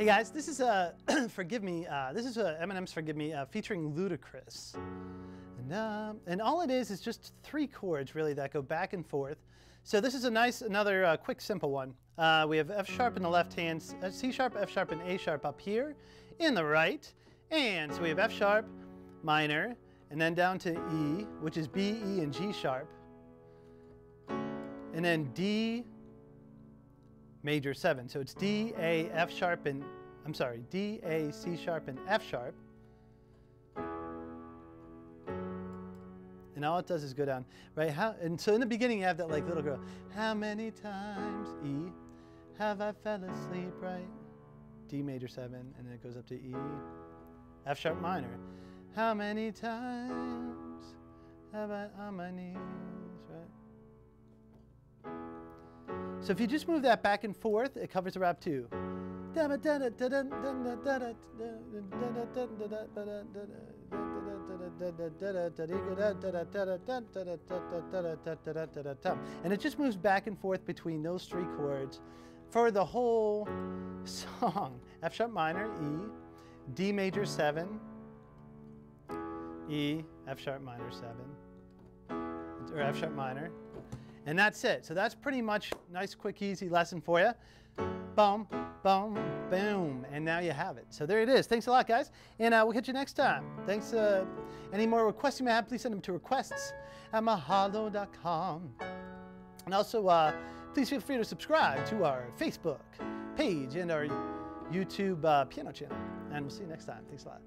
Hey guys, this is Forgive Me. This is Eminem's Forgive Me featuring Ludacris. And all it is just 3 chords really that go back and forth. So this is a nice, another quick, simple one. We have F sharp in the left hand, C sharp, F sharp, and A sharp up here in the right. And so we have F sharp minor, and then down to E, which is B, E, and G sharp. And then D major 7. So it's D, A, F sharp, and I'm sorry, D, A, C sharp, and F sharp. And all it does is go down, right? And so in the beginning you have that like little girl. How many times, E, have I fell asleep, right? D major 7, and then it goes up to E, F sharp minor. How many times have I on my knees, right? So if you just move that back and forth, it covers the rap too. And it just moves back and forth between those 3 chords for the whole song. F sharp minor, E, D major 7, E, F sharp minor 7, or F sharp minor. And that's it. So that's pretty much nice, quick, easy lesson for you. Boom, boom, boom. And now you have it. So there it is. Thanks a lot, guys. And we'll catch you next time. Thanks. Any more requests you may have, please send them to requests@mahalo.com. And also, please feel free to subscribe to our Facebook page and our YouTube piano channel. And we'll see you next time. Thanks a lot.